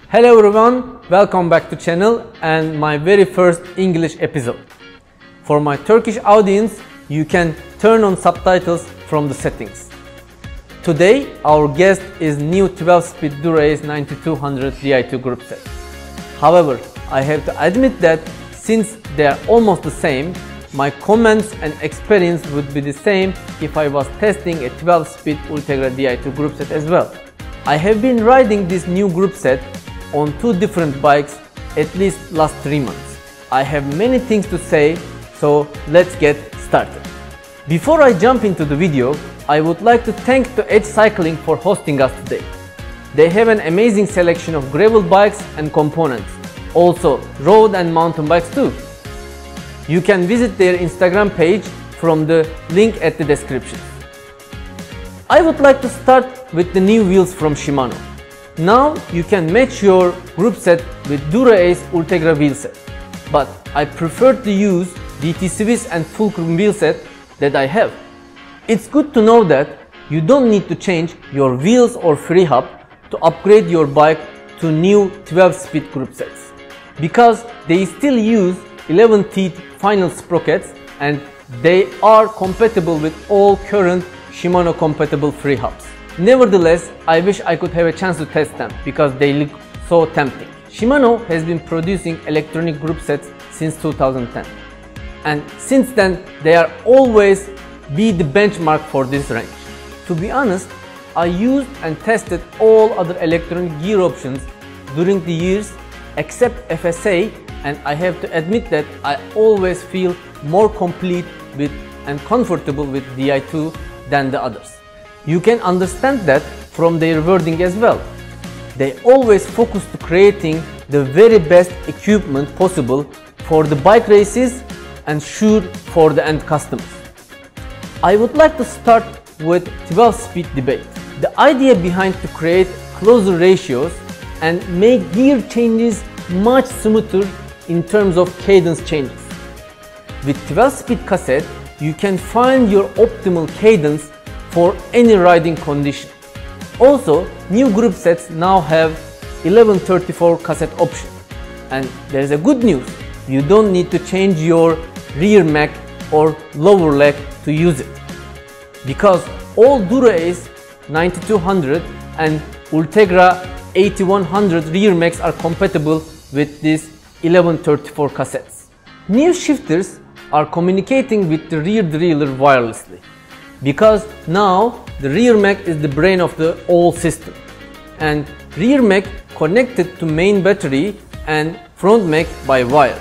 Hello everyone, welcome back to channel and my very first English episode. For my Turkish audience, you can turn on subtitles from the settings. Today our guest is new 12-speed Dura-Ace 9200 Di2 Groupset. However, I have to admit that since they are almost the same, my comments and experience would be the same if I was testing a 12-speed Ultegra Di2 Groupset as well. I have been riding this new Groupset on two different bikes at least last 3 months. I have many things to say, so let's get started. Before I jump into the video, I would like to thank the Edge Cycling for hosting us today. They have an amazing selection of gravel bikes and components, also road and mountain bikes too. You can visit their Instagram page from the link at the description. I would like to start with the new wheels from Shimano. Now you can match your Groupset with Dura Ace Ultegra wheelset, but I prefer to use DT Swiss and Fulcrum wheelset that I have. It's good to know that you don't need to change your wheels or free hub to upgrade your bike to new 12-speed Groupsets, because they still use 11 teeth final sprockets and they are compatible with all current Shimano compatible free hubs. Nevertheless, I wish I could have a chance to test them because they look so tempting. Shimano has been producing electronic Groupsets since 2010, and since then they are always be the benchmark for this range. To be honest, I used and tested all other electronic gear options during the years except FSA, and I have to admit that I always feel more complete with and comfortable with Di2 than the others. You can understand that from their wording as well. They always focus to creating the very best equipment possible for the bike races and sure for the end customers. I would like to start with 12-speed debate. The idea behind to create closer ratios and make gear changes much smoother in terms of cadence changes. With 12-speed cassette, you can find your optimal cadence for any riding condition. Also, new Groupsets now have 1134 cassette option, and there is a good news: you don't need to change your rear mag or lower leg to use it, because all Dura-Ace 9200 and Ultegra 8100 rear mags are compatible with these 1134 cassettes. New shifters are communicating with the rear derailleur wirelessly, because now the rear mag is the brain of the whole system, and rear mag connected to main battery and front mag by wire.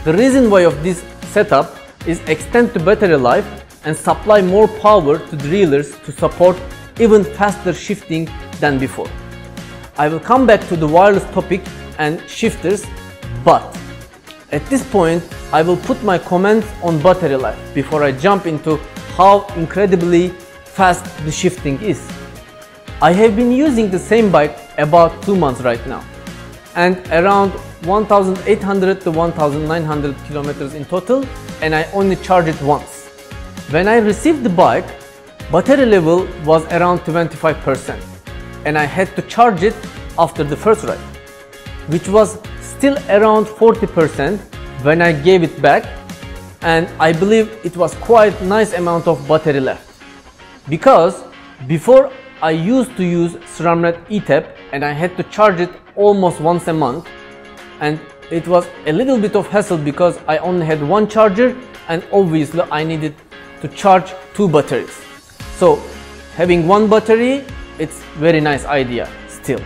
The reason why of this setup is extend the battery life and supply more power to derailleurs to support even faster shifting than before. I will come back to the wireless topic and shifters, but at this point I will put my comments on battery life before I jump into how incredibly fast the shifting is. I have been using the same bike about 2 months right now, and around 1800 to 1900 kilometers in total, and I only charged it once. When I received the bike, battery level was around 25%, and I had to charge it after the first ride, which was still around 40% when I gave it back, and I believe it was quite nice amount of battery left. Because before I used to use SRAMRED ETAP and I had to charge it almost once a month, and it was a little bit of hassle because I only had one charger and obviously I needed to charge 2 batteries. So having one battery, it's very nice idea still.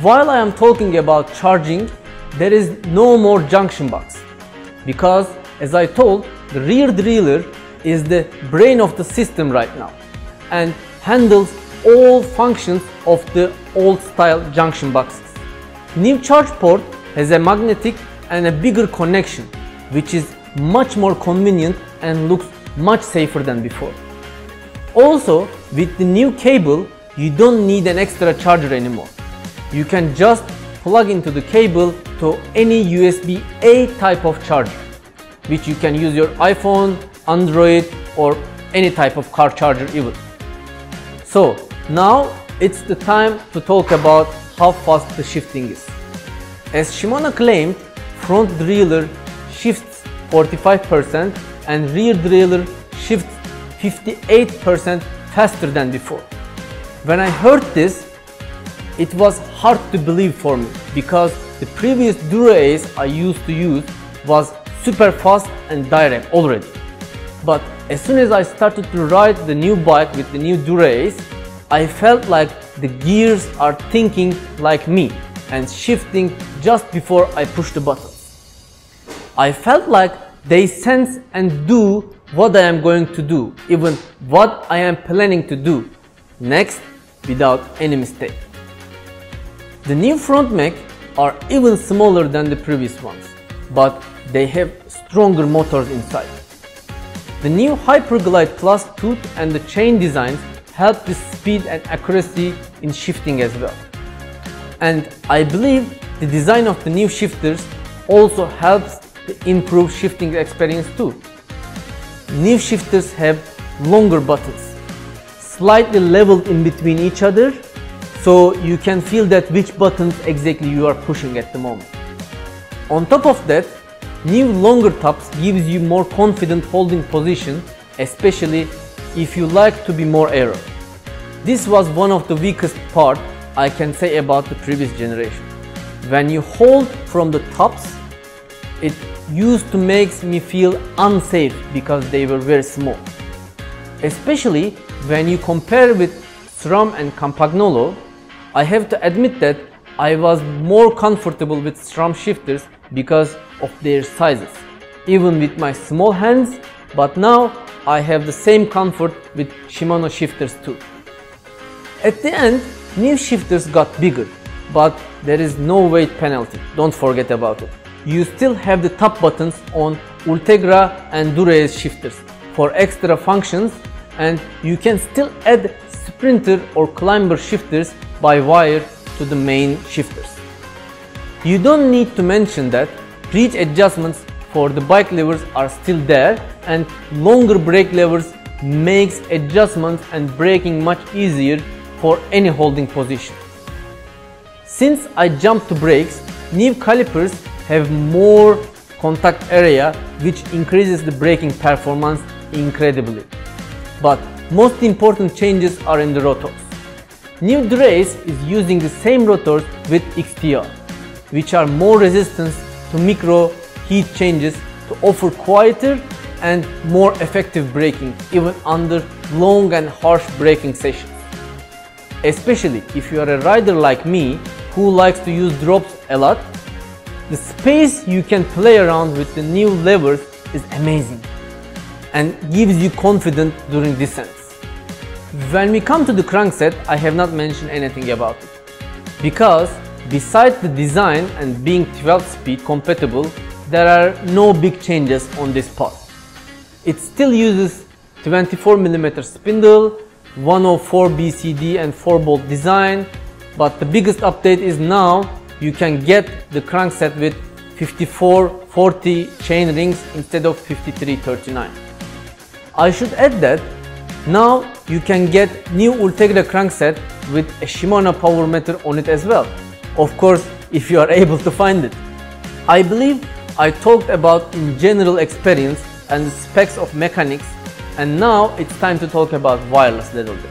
While I am talking about charging, there is no more junction box, because as I told, the rear derailleur is the brain of the system right now and handles all functions of the old style junction boxes. New charge port has a magnetic and a bigger connection, which is much more convenient and looks much safer than before. Also, with the new cable, you don't need an extra charger anymore. You can just plug into the cable to any USB-A type of charger, which you can use your iPhone, Android or any type of car charger even. So now it's the time to talk about how fast the shifting is. As Shimano claimed, front derailleur shifts 45% and rear derailleur shifts 58% faster than before. When I heard this, it was hard to believe for me because the previous Dura Ace I used to use was super fast and direct already. But as soon as I started to ride the new bike with the new Dura Ace, I felt like the gears are thinking like me and shifting just before I push the buttons. I felt like they sense and do what I am going to do, even what I am planning to do next without any mistake. The new front mech are even smaller than the previous ones, but they have stronger motors inside. The new Hyperglide Plus tooth and the chain designs help the speed and accuracy in shifting as well. And I believe the design of the new shifters also helps to improve shifting experience too. New shifters have longer buttons, slightly leveled in between each other, so you can feel that which buttons exactly you are pushing at the moment. On top of that, new longer tops gives you more confident holding position, especially if you like to be more aero. This was one of the weakest part I can say about the previous generation. When you hold from the tops, it used to make me feel unsafe because they were very small. Especially when you compare with SRAM and Campagnolo, I have to admit that I was more comfortable with SRAM shifters because of their sizes, even with my small hands, but now I have the same comfort with Shimano shifters too. At the end, new shifters got bigger, but there is no weight penalty, don't forget about it. You still have the top buttons on Ultegra and Dura Ace shifters for extra functions, and you can still add sprinter or climber shifters by wire to the main shifters. You don't need to mention that reach adjustments for the bike levers are still there, and longer brake levers makes adjustments and braking much easier for any holding position. Since I jumped to brakes, new calipers have more contact area, which increases the braking performance incredibly. But most important changes are in the rotors. New Dura Ace is using the same rotors with XTR, which are more resistant to micro heat changes to offer quieter and more effective braking even under long and harsh braking sessions. Especially if you are a rider like me who likes to use drops a lot, the space you can play around with the new levers is amazing and gives you confidence during descents. When we come to the crankset, I have not mentioned anything about it, because besides the design and being 12-speed compatible, there are no big changes on this part. It still uses 24mm spindle, 104 BCD and 4-bolt design, but the biggest update is now you can get the crankset with 5440 chain rings instead of 5339. I should add that now you can get new Ultegra crankset with a Shimano power meter on it as well. Of course, if you are able to find it. I believe I talked about in general experience and the specs of mechanics, and now it's time to talk about wireless a little bit.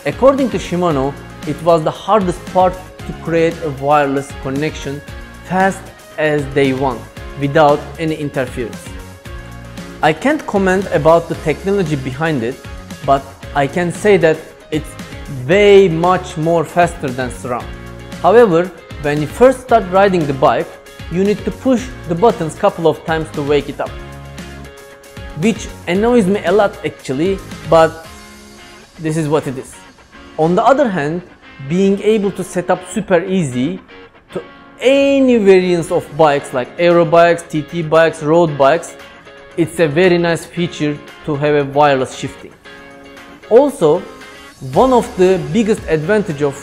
According to Shimano, it was the hardest part to create a wireless connection fast as they want without any interference. I can't comment about the technology behind it, but I can say that it's way much more faster than SRAM. However, when you first start riding the bike, you need to push the buttons couple of times to wake it up, which annoys me a lot actually, but this is what it is. On the other hand, being able to set up super easy to any variants of bikes like aero bikes, TT bikes, road bikes, it's a very nice feature to have a wireless shifting. Also, one of the biggest advantage of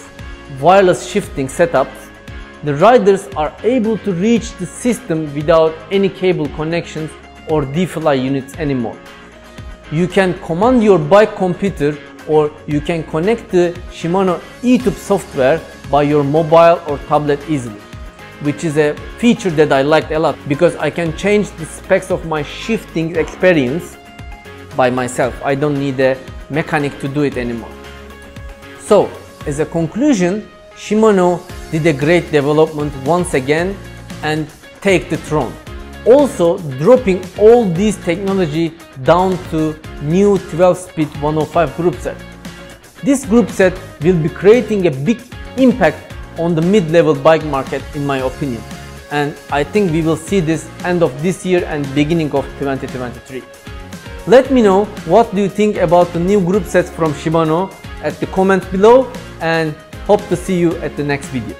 wireless shifting setups, the riders are able to reach the system without any cable connections or DFLI units anymore. You can command your bike computer, or you can connect the Shimano eTube software by your mobile or tablet easily, which is a feature that I liked a lot because I can change the specs of my shifting experience by myself. I don't need a mechanic to do it anymore. So, as a conclusion, Shimano did a great development once again and take the throne. Also dropping all these technology down to new 12-speed 105 group set. This group set will be creating a big impact on the mid-level bike market in my opinion, and I think we will see this end of this year and beginning of 2023. Let me know what do you think about the new group sets from Shimano at the comment below, and hope to see you at the next video.